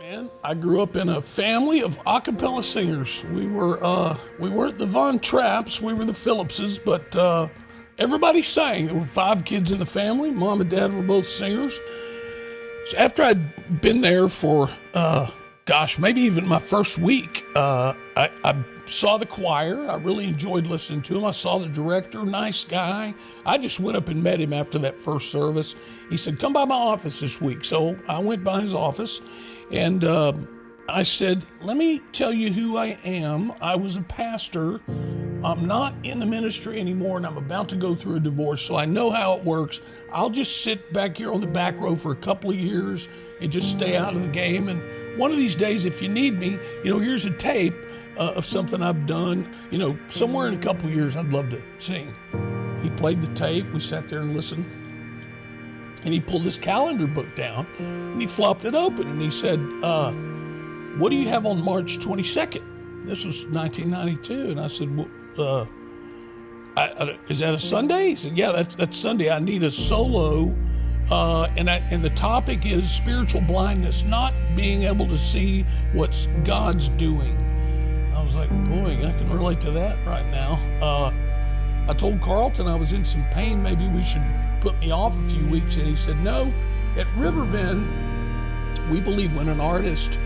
Man, I grew up in a family of a cappella singers. We weren't the Von Trapps, we were the Phillipses, but everybody sang. There were 5 kids in the family. Mom and Dad were both singers. So after I'd been there for, maybe even my first week, I saw the choir. I really enjoyed listening to him. I saw the director, nice guy. I just went up and met him after that first service. He said, "Come by my office this week." So I went by his office. And I said, "Let me tell you who I am. I was a pastor. I'm not in the ministry anymore, and I'm about to go through a divorce, so I know how it works. I'll just sit back here on the back row for a couple of years and just stay out of the game. And one of these days, if you need me, here's a tape of something I've done. Somewhere in a couple of years, I'd love to sing." He played the tape. We sat there and listened. And he pulled his calendar book down, and he flopped it open, and he said, "What do you have on March 22nd? This was 1992. And I said, "Well, is that a Sunday?" He said, "Yeah, that's Sunday. I need a solo, and the topic is spiritual blindness, not being able to see what God's doing." I was like, boy, I can relate to that right now. I told Carlton I was in some pain. Maybe we should put me off a few weeks. And he said, "No, at Riverbend, we believe when an artist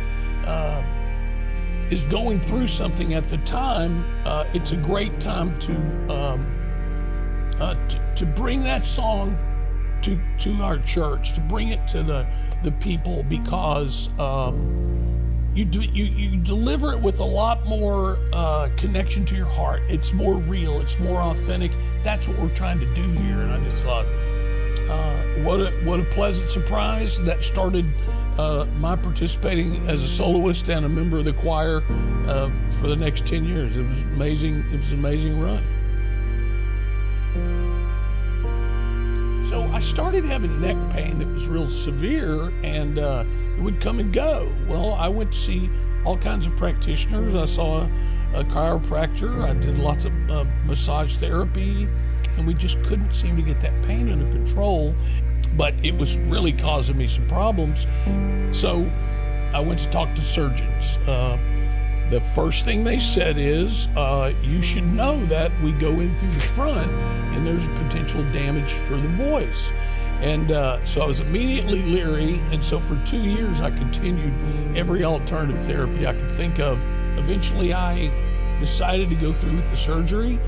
is going through something at the time, it's a great time to bring that song to our church, to bring it to the people, because you deliver it with a lot more connection to your heart. It's more real. It's more authentic. That's what we're trying to do here." And I just thought, what a pleasant surprise. That started my participating as a soloist and a member of the choir for the next 10 years. It was amazing. It was an amazing run. So I started having neck pain that was real severe, and it would come and go. Well, I went to see all kinds of practitioners. I saw a chiropractor. I did lots of massage therapy, and we just couldn't seem to get that pain under control. But it was really causing me some problems. So I went to talk to surgeons. The first thing they said is, "You should know that we go in through the front, and there's potential damage for the voice." And so I was immediately leery. And so for 2 years, I continued every alternative therapy I could think of. Eventually, I decided to go through with the surgery,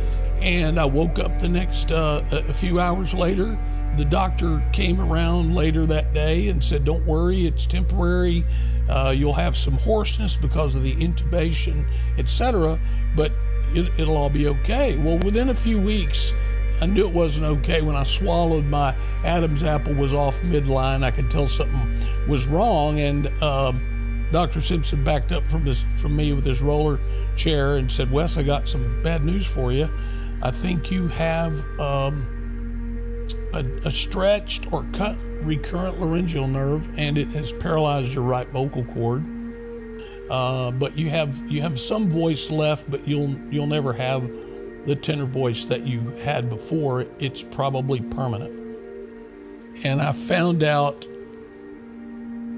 and I woke up the next a few hours later. The doctor came around later that day and said, "Don't worry, it's temporary. You'll have some hoarseness because of the intubation, etc., but it'll all be okay." Well, within a few weeks, I knew it wasn't okay. When I swallowed, my Adam's apple was off midline. I could tell something was wrong, and Dr. Simpson backed up from me with his roller chair and said, "Wes, I got some bad news for you. I think you have a stretched or cut recurrent laryngeal nerve, and it has paralyzed your right vocal cord. But you have some voice left, but you'll never have the tenor voice that you had before. It's probably permanent." And I found out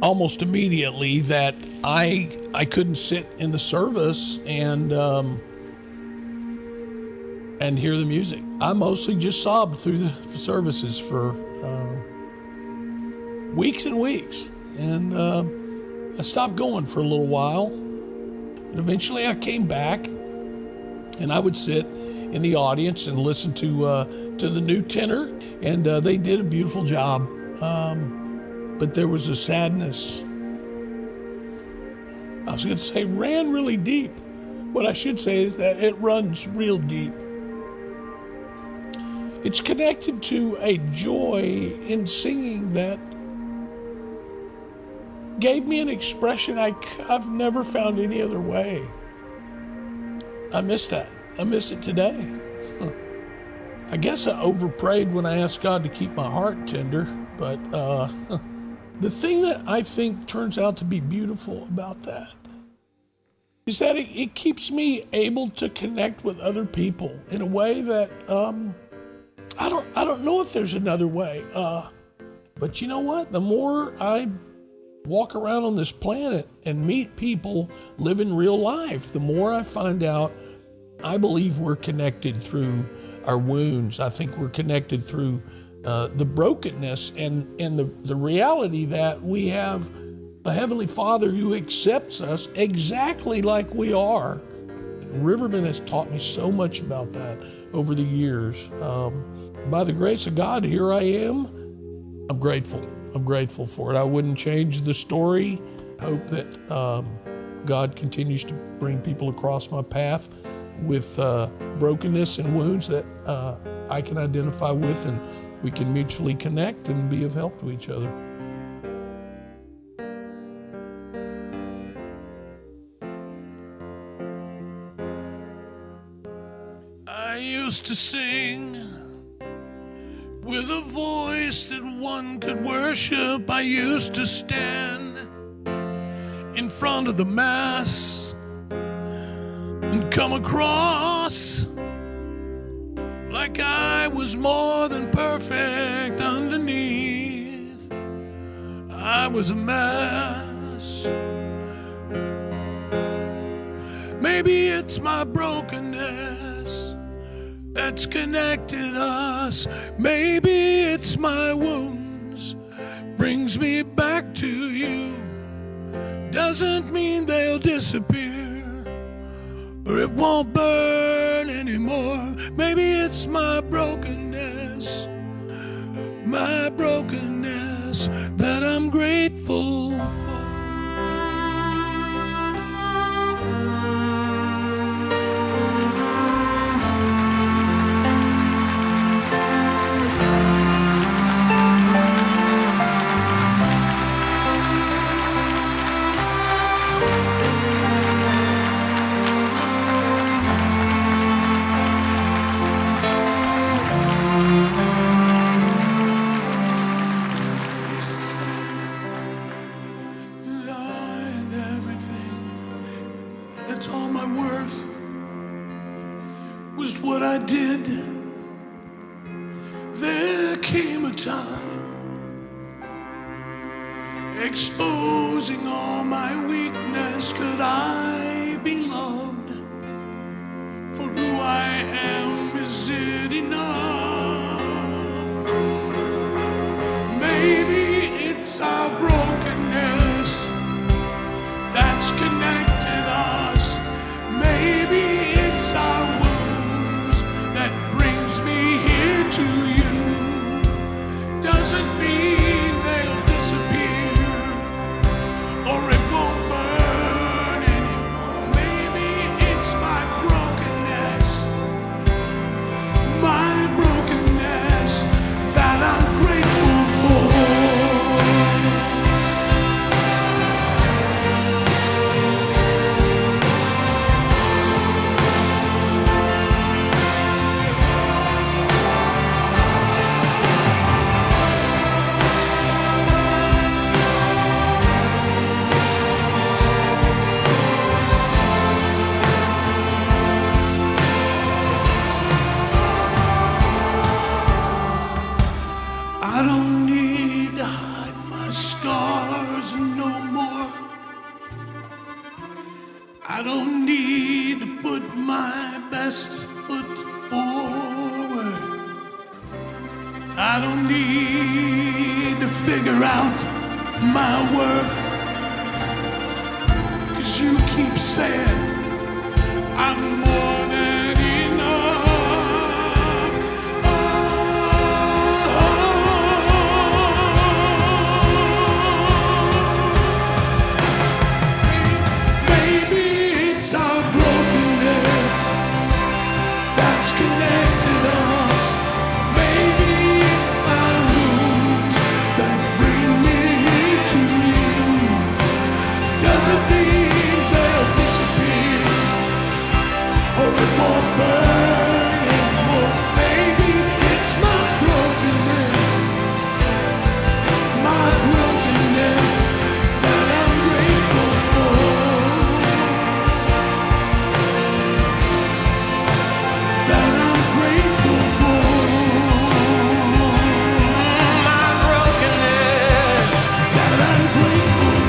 almost immediately that I couldn't sit in the service and hear the music. I mostly just sobbed through the services for weeks and weeks, and I stopped going for a little while. But eventually I came back, and I would sit in the audience and listen to the new tenor, and they did a beautiful job. But there was a sadness. I was going to say ran really deep. What I should say is that it runs real deep. It's connected to a joy in singing that gave me an expression I've never found any other way. I miss that. I miss it today. I guess I overprayed when I asked God to keep my heart tender, but the thing that I think turns out to be beautiful about that is that it keeps me able to connect with other people in a way that I don't know if there's another way. But you know what? The more I walk around on this planet and meet people living real life, the more I find out I believe we're connected through our wounds. I think we're connected through the brokenness and the reality that we have a Heavenly Father who accepts us exactly like we are. Riverbend has taught me so much about that over the years. By the grace of God, here I am. I'm grateful. I'm grateful for it. I wouldn't change the story. I hope that God continues to bring people across my path with brokenness and wounds that I can identify with, and we can mutually connect and be of help to each other. I used to sing with a voice that one could worship. I used to stand in front of the Mass and come across like I was more than perfect underneath. I was a mess. Maybe it's my brokenness that's connected us. Maybe it's my wounds brings me back to you. Doesn't mean they'll disappear or it won't burn anymore. Maybe it's my brokenness that I'm grateful for. All my worth was what I did. There came a time exposing all my weakness. Could I be loved for who I am? Is it enough? Maybe it's our brokenness that's connected us. Maybe it's our wounds that brings me here to you. Doesn't mean they'll disappear or it won't burn anymore. Maybe it's my brokenness that I'm grateful for. I don't need to hide my scars no more. I don't need to put my best foot forward. I don't need to figure out my worth. 'Cause you keep saying I'm more than enough. That I'm grateful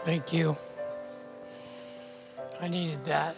Thank you. I needed that.